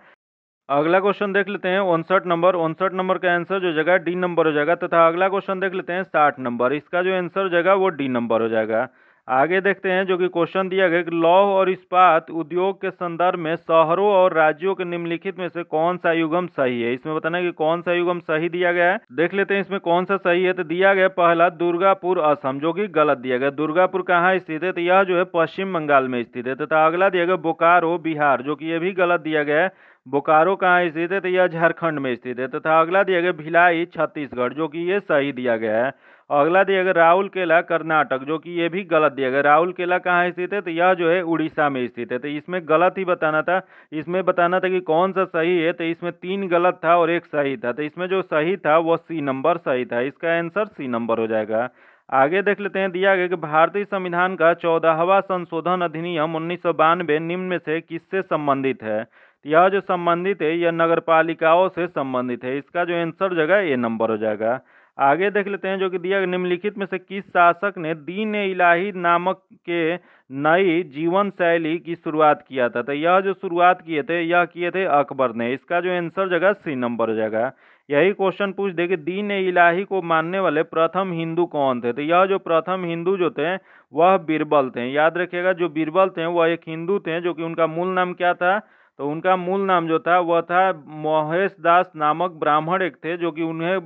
अगला क्वेश्चन देख लेते हैं 59 नंबर, 59 नंबर का आंसर जो जगह डी नंबर हो जाएगा। तथा अगला क्वेश्चन देख लेते हैं 60 नंबर, इसका जो आंसर जगह वो डी नंबर हो जाएगा। आगे देखते हैं जो कि क्वेश्चन दिया गया कि लौह और इस्पात उद्योग के संदर्भ में शहरों और राज्यों के निम्नलिखित में से कौन सा युगम सही है। इसमें बताना है कि कौन सा युगम सही दिया गया है। देख लेते हैं इसमें कौन सा सही है। तो दिया गया पहला दुर्गापुर असम, जो कि गलत दिया गया। दुर्गापुर कहाँ स्थित है, तो यह जो है पश्चिम बंगाल में स्थित है। तथा अगला दिया गया बोकारो बिहार, जो कि ये भी गलत दिया गया है। बोकारो कहाँ स्थित है, तो यह झारखंड में स्थित है। तथा अगला दिया गया भिलाई छत्तीसगढ़, जो कि ये सही दिया गया है। अगला दिया गया राउरकेला कर्नाटक, जो कि ये भी गलत दिया गया। राउरकेला कहाँ स्थित है, तो यह जो है उड़ीसा में स्थित है। तो इसमें गलत ही बताना था, इसमें बताना था कि कौन सा सही है। तो इसमें 3 गलत था और 1 सही था। तो इसमें जो सही था वो सी नंबर सही था, इसका आंसर सी नंबर हो जाएगा। आगे देख लेते हैं, दिया गया कि भारतीय संविधान का 14वां संशोधन अधिनियम 1992 निम्न में से किससे संबंधित है। यह जो संबंधित है यह नगरपालिकाओं से संबंधित है, इसका जो आंसर जगह ए नंबर हो जाएगा। आगे देख लेते हैं जो कि दिया निम्नलिखित में से किस शासक ने दीन ए इलाही नामक के नई जीवन शैली की शुरुआत किया था। तो यह जो शुरुआत किए थे यह किए थे अकबर ने, इसका जो आंसर जगह सी नंबर हो जाएगा। यही क्वेश्चन पूछ दे कि दीन ए इलाही को मानने वाले प्रथम हिंदू कौन थे। तो यह जो प्रथम हिंदू जो थे वह बीरबल थे। याद रखिएगा जो बीरबल थे वह एक हिंदू थे, जो कि उनका मूल नाम क्या था, तो उनका मूल नाम जो था वह था महेश दास नामक ब्राह्मण एक थे, जो कि उन्हें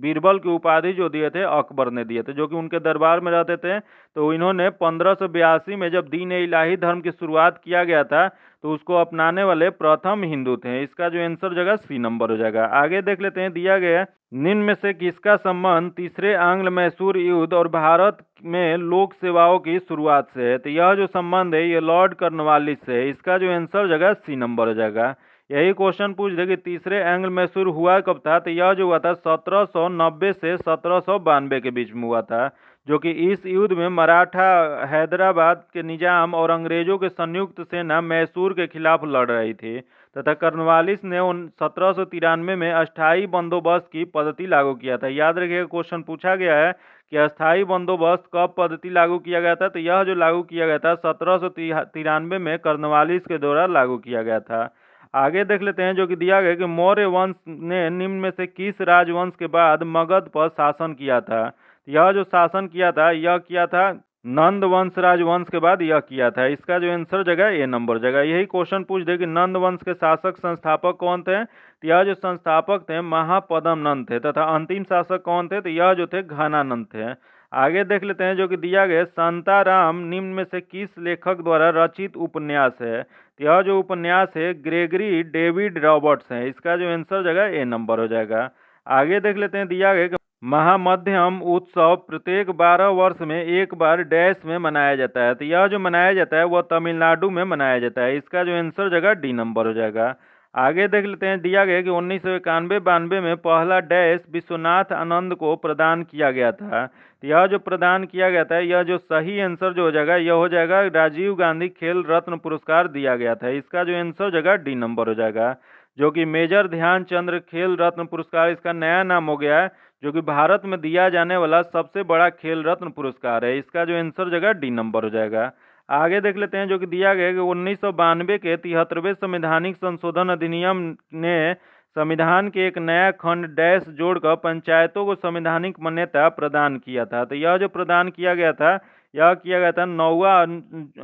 बीरबल की उपाधि जो दिए थे अकबर ने दिए थे, जो कि उनके दरबार में रहते थे। तो इन्होंने 1582 में जब दीन ए इलाही धर्म की शुरुआत किया गया था तो उसको अपनाने वाले प्रथम हिंदू थे, इसका जो आंसर जगह सी नंबर हो जाएगा। आगे देख लेते हैं, दिया गया निम्न में से किसका संबंध तीसरे आंग्ल मैसूर युद्ध और भारत में लोक सेवाओं की शुरुआत से है। तो यह जो संबंध है ये लॉर्ड कॉर्नवालिस से है, इसका जो आंसर जगह सी नंबर हो जाएगा। यही क्वेश्चन पूछ दे कि तीसरे एंग्ल मैसूर हुआ कब था। तो यह जो हुआ था 1790 से 1792 के बीच में हुआ था, जो कि इस युद्ध में मराठा हैदराबाद के निजाम और अंग्रेजों के संयुक्त सेना मैसूर के खिलाफ लड़ रही थी। तथा कॉर्नवालिस ने 1793 में अस्थायी बंदोबस्त की पद्धति लागू किया था। याद रखिएगा क्वेश्चन पूछा गया है कि अस्थायी बंदोबस्त कब पद्धति लागू किया गया था। तो यह जो लागू किया गया था 1793 में कॉर्नवालिस के द्वारा लागू किया गया था। आगे देख लेते हैं जो कि दिया गया कि मौर्य वंश ने निम्न में से किस राजवंश के बाद मगध पर शासन किया था। यह जो शासन किया था यह किया था नंद वंश राजवंश के बाद यह किया था, इसका जो आंसर जगह ए नंबर जगह। यही क्वेश्चन पूछ दे कि नंद वंश के शासक संस्थापक कौन थे। तो यह जो संस्थापक थे महापद्म नंद थे। तथा अंतिम शासक कौन थे, तो यह जो थे घनानंद थे। आगे देख लेते हैं जो कि दिया गया शांताराम निम्न में से किस लेखक द्वारा रचित उपन्यास है। तो यह जो उपन्यास है ग्रेगरी डेविड रॉबर्ट्स है, इसका जो आंसर जगह ए नंबर हो जाएगा। आगे देख लेते हैं, दिया गया महामध्यम उत्सव प्रत्येक 12 वर्ष में एक बार डैश में मनाया जाता है। तो यह जो मनाया जाता है वह तमिलनाडु में मनाया जाता है, इसका जो आंसर जगह डी नंबर हो जाएगा। आगे देख लेते हैं, दिया गया कि 1991-92 में पहला डैश विश्वनाथ आनंद को प्रदान किया गया था। तो यह जो प्रदान किया गया था यह जो सही आंसर जो हो जाएगा यह हो जाएगा राजीव गांधी खेल रत्न पुरस्कार दिया गया था, इसका जो आंसर जगह डी नंबर हो जाएगा। जो कि मेजर ध्यानचंद खेल रत्न पुरस्कार इसका नया नाम हो गया है, जो कि भारत में दिया जाने वाला सबसे बड़ा खेल रत्न पुरस्कार है, इसका जो आंसर जगह डी नंबर हो जाएगा। आगे देख लेते हैं जो कि दिया गया कि 1992 के 73वें संवैधानिक संशोधन अधिनियम ने संविधान के एक नया खंड डैश जोड़कर पंचायतों को संवैधानिक मान्यता प्रदान किया था। तो यह जो प्रदान किया गया था यह किया गया था 9वां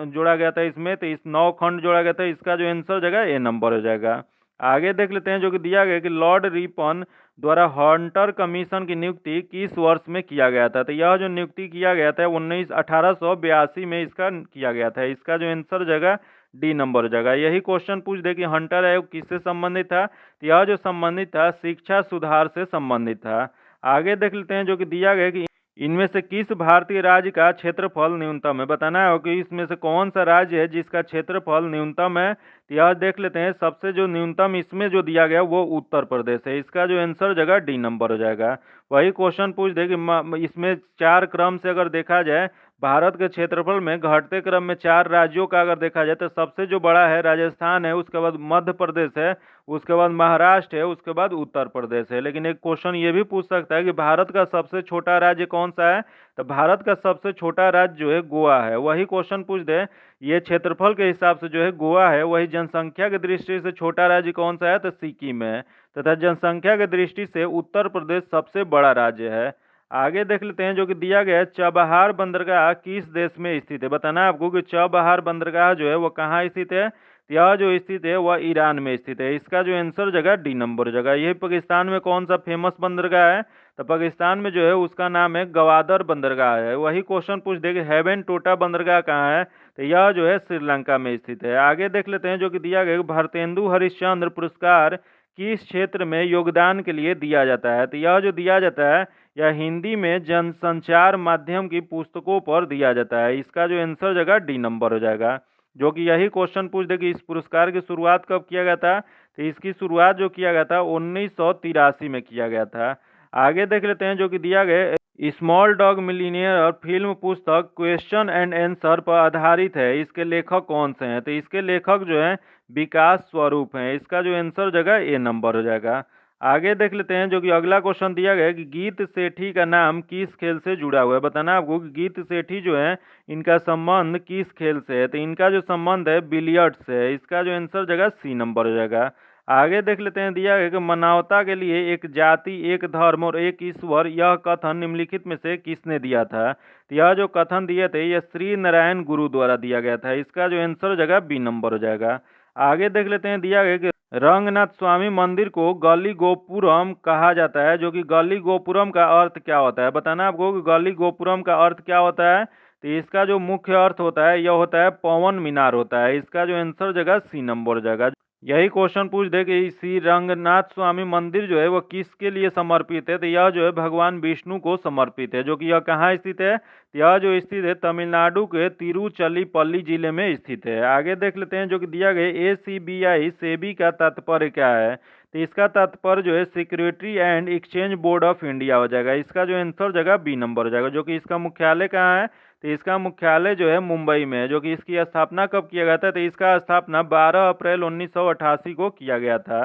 जोड़ा गया था इसमें, तो इस 9 खंड जोड़ा गया था, इसका जो आंसर जगह ए नंबर हो जाएगा। आगे देख लेते हैं जो कि दिया गया कि लॉर्ड रिपन द्वारा हंटर कमीशन की नियुक्ति किस वर्ष में किया गया था। तो यह जो नियुक्ति किया गया था 1882 में इसका किया गया था, इसका जो आंसर जगह डी नंबर हो जाएगा। यही क्वेश्चन पूछ दे कि हंटर आयोग किससे संबंधित था। तो यह जो संबंधित था शिक्षा सुधार से संबंधित था। आगे देख लेते हैं जो कि दिया गया कि इनमें से किस भारतीय राज्य का क्षेत्रफल न्यूनतम है। बताना है कि इसमें से कौन सा राज्य है जिसका क्षेत्रफल न्यूनतम है। तो यह देख लेते हैं, सबसे जो न्यूनतम इसमें जो दिया गया वो उत्तर प्रदेश है, इसका जो आंसर जगह डी नंबर हो जाएगा। वही क्वेश्चन पूछ दे कि इसमें 4 क्रम से अगर देखा जाए भारत के क्षेत्रफल में घटते क्रम में 4 राज्यों का अगर देखा जाए तो सबसे जो बड़ा है राजस्थान है, उसके बाद मध्य प्रदेश है, उसके बाद महाराष्ट्र है, उसके बाद उत्तर प्रदेश है। लेकिन एक क्वेश्चन ये भी पूछ सकता है कि भारत का सबसे छोटा राज्य कौन सा है, तो भारत का सबसे छोटा राज्य जो है गोवा है। वही क्वेश्चन पूछ दे, ये क्षेत्रफल के हिसाब से जो है गोवा है, वही जनसंख्या की दृष्टि से छोटा राज्य कौन सा है, तो सिक्किम है। तथा जनसंख्या की दृष्टि से उत्तर प्रदेश सबसे बड़ा राज्य है। आगे देख लेते हैं जो कि दिया गया है, चबहार बंदरगाह किस देश में स्थित है। बताना है आपको कि चबहार बंदरगाह जो है वो कहाँ स्थित है। तो यह जो स्थित है वह ईरान में स्थित है। इसका जो आंसर जगह डी नंबर जगह। यही पाकिस्तान में कौन सा फेमस बंदरगाह है, तो पाकिस्तान में जो है उसका नाम है गवादर बंदरगाह है। वही क्वेश्चन पूछ देगा हेवन टोटा बंदरगाह कहाँ है, तो यह जो है श्रीलंका में स्थित है। आगे देख लेते हैं जो कि दिया गया, भारतेंदु हरिश्चंद्र पुरस्कार किस क्षेत्र में योगदान के लिए दिया जाता है। तो यह जो दिया जाता है यह हिंदी में जनसंचार माध्यम की पुस्तकों पर दिया जाता है। इसका जो आंसर जगह डी नंबर हो जाएगा। जो कि यही क्वेश्चन पूछ दे कि इस पुरस्कार की शुरुआत कब किया गया था, तो इसकी शुरुआत जो किया गया था 1983 में किया गया था। आगे देख लेते हैं जो कि दिया गया, स्मॉल डॉग मिलीनियर और फिल्म पुस्तक क्वेश्चन एंड आंसर पर आधारित है। इसके लेखक कौन से हैं, तो इसके लेखक जो हैं विकास स्वरूप हैं। इसका जो आंसर जगह ए नंबर हो जाएगा। आगे देख लेते हैं जो कि अगला क्वेश्चन दिया गया है कि गीत सेठी का नाम किस खेल से जुड़ा हुआ है। बताना आपको कि गीत सेठी जो है इनका संबंध किस खेल से है, तो इनका जो संबंध है बिलियर्ड्स से है। इसका जो आंसर जगह सी नंबर हो जाएगा। आगे देख लेते हैं, दिया गया कि मानवता के लिए एक जाति, एक धर्म और एक ईश्वर, यह कथन निम्नलिखित में से किसने दिया था। तो यह जो कथन दिए थे यह श्री नारायण गुरु द्वारा दिया गया था। इसका जो आंसर जगह बी नंबर हो जाएगा। आगे देख लेते हैं, दिया गया कि रंगनाथ स्वामी मंदिर को गली गोपुरम कहा जाता है। जो कि गली गोपुरम का अर्थ क्या होता है। बताना आपको कि गली गोपुरम का अर्थ क्या होता है, तो इसका जो मुख्य अर्थ होता है यह होता है पवन मीनार होता है। इसका जो आंसर जगह सी नंबर हो जाएगा। यही क्वेश्चन पूछ दे कि श्री रंगनाथ स्वामी मंदिर जो है वो किसके लिए समर्पित है, तो यह जो है भगवान विष्णु को समर्पित है। जो कि यह कहाँ स्थित है, तो यह जो स्थित है तमिलनाडु के तिरुचलीपल्ली जिले में स्थित है। आगे देख लेते हैं जो कि दिया गया, ACBI सेबी का तात्पर्य क्या है, तो इसका तात्पर्य जो है security and exchange board of India हो जाएगा। इसका जो आंसर जगह बी नंबर हो जाएगा। जो कि इसका मुख्यालय कहाँ है, तो इसका मुख्यालय जो है मुंबई में है। जो कि इसकी स्थापना कब किया गया था, तो इसका स्थापना 12 अप्रैल 1988 को किया गया था।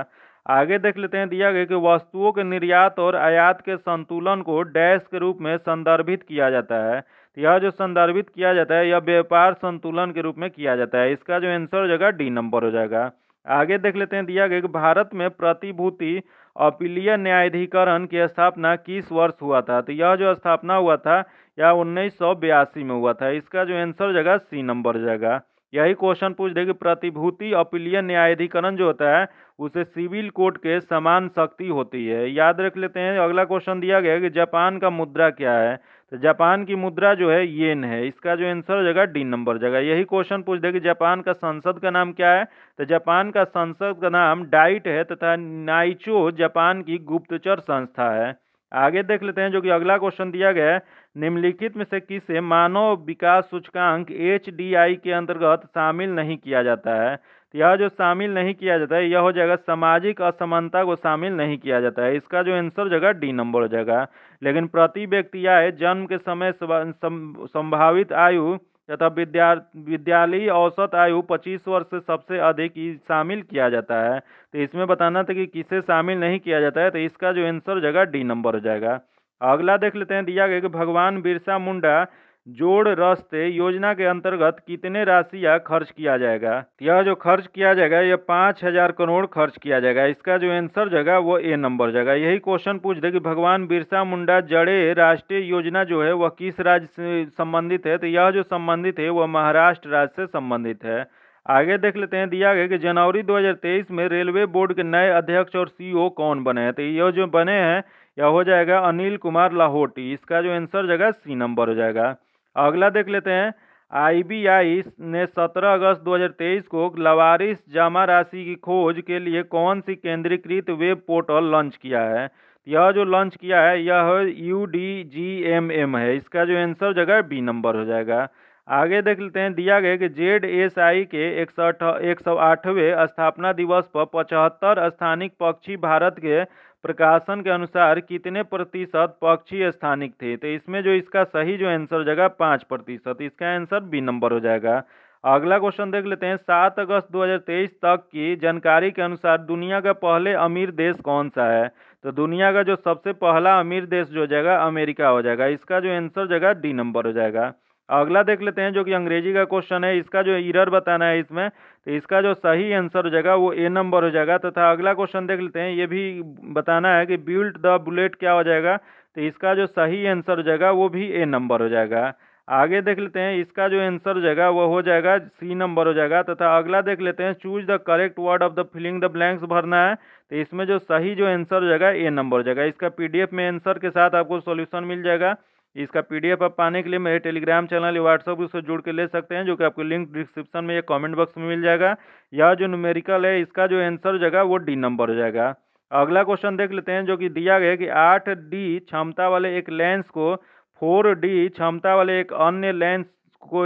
आगे देख लेते हैं, दिया गया कि वस्तुओं के निर्यात और आयात के संतुलन को डैश के रूप में संदर्भित किया जाता है। तो यह जो संदर्भित किया जाता है यह व्यापार संतुलन के रूप में किया जाता है। इसका जो आंसर जगह डी नंबर हो जाएगा। आगे देख लेते हैं, दिया गया कि भारत में प्रतिभूति अपीलीय न्यायाधिकरण की स्थापना किस वर्ष हुआ था। तो यह जो स्थापना हुआ था यह 1982 में हुआ था। इसका जो आंसर जगह सी नंबर जाएगा। यही क्वेश्चन पूछ दे कि प्रतिभूति अपीलीय न्यायाधिकरण जो होता है उसे सिविल कोर्ट के समान शक्ति होती है। याद रख लेते हैं। अगला क्वेश्चन दिया गया है कि जापान का मुद्रा क्या है, तो जापान की मुद्रा जो है येन है। इसका जो आंसर जगह डी नंबर जगह। यही क्वेश्चन पूछ दे कि जापान का संसद का नाम क्या है, तो जापान का संसद का नाम डाइट है तथा नाइचो जापान की गुप्तचर संस्था है। आगे देख लेते हैं जो कि अगला क्वेश्चन दिया गया है, निम्नलिखित में से किसे मानव विकास सूचकांक HDI के अंतर्गत शामिल नहीं किया जाता है। तो यह जो शामिल नहीं किया जाता है यह हो जाएगा सामाजिक असमानता को शामिल नहीं किया जाता है। इसका जो आंसर जगह डी नंबर हो जाएगा। लेकिन प्रति व्यक्ति आय, जन्म के समय संभावित आयु तथा विद्यालयी औसत आयु 25 वर्ष से सबसे अधिक ही शामिल किया जाता है। तो इसमें बताना था कि किसे शामिल नहीं किया जाता है, तो इसका जो आंसर जगह डी नंबर हो जाएगा। अगला देख लेते हैं, दिया गया कि भगवान बिरसा मुंडा जोड़ रास्ते योजना के अंतर्गत कितने राशि या खर्च किया जाएगा। यह जो खर्च किया जाएगा यह 5,000 करोड़ खर्च किया जाएगा। इसका जो आंसर जगह वो ए नंबर जाएगा। यही क्वेश्चन पूछ दे कि भगवान बिरसा मुंडा जड़े राष्ट्रीय योजना जो है वह किस राज्य से संबंधित है, तो यह जो संबंधित है वह महाराष्ट्र राज्य से संबंधित है। आगे देख लेते हैं, दिया गया कि जनवरी 2023 में रेलवे बोर्ड के नए अध्यक्ष और CEO कौन बने हैं, तो यह जो बने हैं यह हो जाएगा अनिल कुमार लाहोटी। इसका जो आंसर जगह सी नंबर हो जाएगा। अगला देख लेते हैं, IBI ने 17 अगस्त 2023 को लावारिस जमा राशि की खोज के लिए कौन सी केंद्रीकृत वेब पोर्टल लॉन्च किया है। यह जो लॉन्च किया है यह UDGMM है। इसका जो आंसर जगह बी नंबर हो जाएगा। आगे देख लेते हैं, दिया गया कि ZSI के 108वें स्थापना दिवस पर 75 स्थानिक पक्षी भारत के प्रकाशन के अनुसार कितने प्रतिशत पक्षी स्थानिक थे। तो इसमें जो इसका सही जो आंसर हो जाएगा 5%। इसका आंसर बी नंबर हो जाएगा। अगला क्वेश्चन देख लेते हैं। 7 अगस्त 2023 तक की जानकारी के अनुसार दुनिया का पहले अमीर देश कौन सा है। तो दुनिया का जो सबसे पहला अमीर देश जो हो जाएगा अमेरिका हो जाएगा। इसका जो आंसर हो जाएगा डी नंबर हो जाएगा। अगला देख लेते हैं जो कि अंग्रेजी का क्वेश्चन है। इसका जो ईरर बताना है इसमें, तो इसका जो सही आंसर हो जाएगा वो ए नंबर हो जाएगा। तथा अगला क्वेश्चन देख लेते हैं, ये भी बताना है कि बिल्ट द बुलेट क्या हो जाएगा। तो इसका जो सही आंसर हो जाएगा वो भी ए नंबर हो जाएगा। आगे देख लेते हैं, इसका जो आंसर हो जाएगा वो हो जाएगा सी नंबर हो जाएगा। तथा अगला देख लेते हैं, choose the correct word of the filling the blanks भरना है। तो इसमें जो सही जो आंसर हो जाएगा ए नंबर हो जाएगा। इसका पीडीएफ में आंसर के साथ आपको सॉल्यूशन मिल जाएगा। इसका पीडीएफ आप पाने के लिए मेरे टेलीग्राम चैनल या व्हाट्सएप से जुड़ के ले सकते हैं, जो कि आपको लिंक डिस्क्रिप्शन में या कमेंट बॉक्स में मिल जाएगा। यह जो न्यूमेरिकल है इसका जो आंसर हो जाएगा वो डी नंबर हो जाएगा। अगला क्वेश्चन देख लेते हैं जो कि दिया गया है कि 8D क्षमता वाले एक लेंस को 4D क्षमता वाले एक अन्य लेंस को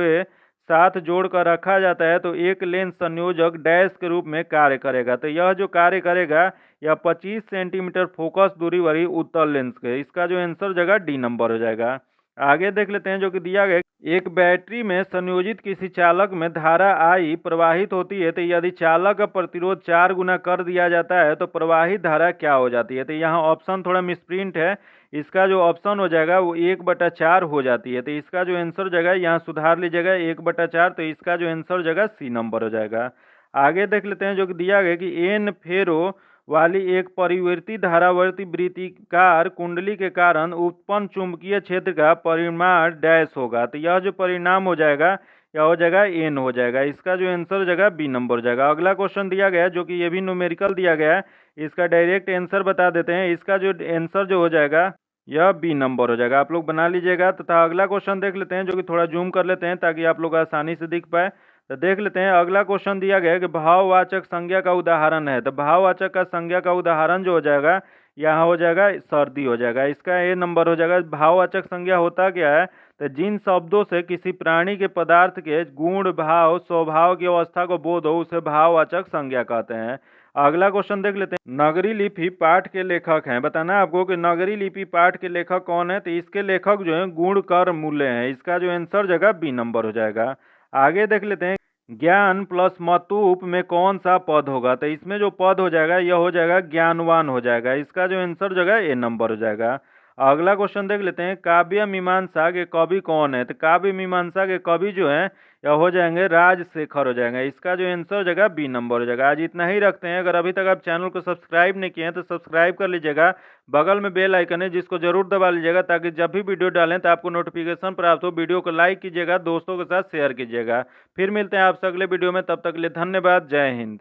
साथ जोड़कर रखा जाता है तो एक लेंस संयोजक डैश के रूप में कार्य करेगा। तो यह जो कार्य करेगा यह 25 सेंटीमीटर फोकस दूरी वाली उत्तल लेंस के। इसका जो आंसर हो जाएगा डी नंबर हो जाएगा। आगे देख लेते हैं जो कि दिया गया, एक बैटरी में संयोजित किसी चालक में धारा आई प्रवाहित होती है तो यदि चालक का प्रतिरोध 4 गुना कर दिया जाता है तो प्रवाहित धारा क्या हो जाती है। तो यहाँ ऑप्शन थोड़ा मिसप्रिंट है। इसका जो ऑप्शन हो जाएगा वो 1/4 हो जाती है। तो इसका जो आंसर हो जाएगा यहाँ सुधार लीजिएगा 1/4। तो इसका जो आंसर हो जाएगा सी नंबर हो जाएगा। आगे देख लेते हैं जो कि दिया गया कि एन फेरो वाली एक परिवर्ती धारावर्ती वृत्तिकार कुंडली के कारण उत्पन्न चुंबकीय क्षेत्र का परिमाण डैश होगा। तो यह जो परिणाम हो जाएगा यह हो जाएगा एन हो जाएगा। इसका जो आंसर हो जाएगा बी नंबर हो जाएगा। अगला क्वेश्चन दिया गया है जो कि ये भी न्यूमेरिकल दिया गया है। इसका डायरेक्ट आंसर बता देते हैं। इसका जो आंसर जो हो जाएगा यह बी नंबर हो जाएगा। आप लोग बना लीजिएगा। तथा अगला क्वेश्चन देख लेते हैं जो कि थोड़ा जूम कर लेते हैं ताकि आप लोग आसानी से दिख पाए। तो देख लेते हैं अगला क्वेश्चन दिया गया है कि भाववाचक संज्ञा का उदाहरण है। तो भाववाचक का संज्ञा का उदाहरण जो हो जाएगा यहाँ हो जाएगा सर्दी हो जाएगा। इसका ए नंबर हो जाएगा। भाववाचक संज्ञा होता क्या है, तो जिन शब्दों से किसी प्राणी के पदार्थ के गुण भाव स्वभाव की अवस्था को बोध हो उसे भाववाचक संज्ञा कहते हैं। अगला क्वेश्चन देख लेते हैं, नगरी लिपि पाठ के लेखक हैं। बताना है आपको कि नगरी लिपि पाठ के लेखक कौन है। तो इसके लेखक जो है गुण कर मूल्य हैं। इसका जो आंसर हो जाएगा बी नंबर हो जाएगा। आगे देख लेते हैं, ज्ञान प्लस मतूप में कौन सा पद होगा। तो इसमें जो पद हो जाएगा यह हो जाएगा ज्ञानवान हो जाएगा। इसका जो आंसर हो जाएगा ए नंबर हो जाएगा। अगला क्वेश्चन देख लेते हैं, काव्य मीमांसा के कवि कौन है। तो काव्य मीमांसा के कवि जो है यह हो जाएंगे राजशेखर हो जाएंगे। इसका जो आंसर हो जाएगा बी नंबर हो जाएगा। आज इतना ही रखते हैं। अगर अभी तक आप चैनल को सब्सक्राइब नहीं किए हैं तो सब्सक्राइब कर लीजिएगा। बगल में बेल आइकन है जिसको जरूर दबा लीजिएगा ताकि जब भी वीडियो डालें तो आपको नोटिफिकेशन प्राप्त हो। वीडियो को लाइक कीजिएगा, दोस्तों के साथ शेयर कीजिएगा। फिर मिलते हैं आपसे अगले वीडियो में। तब तक के लिए धन्यवाद। जय हिंद।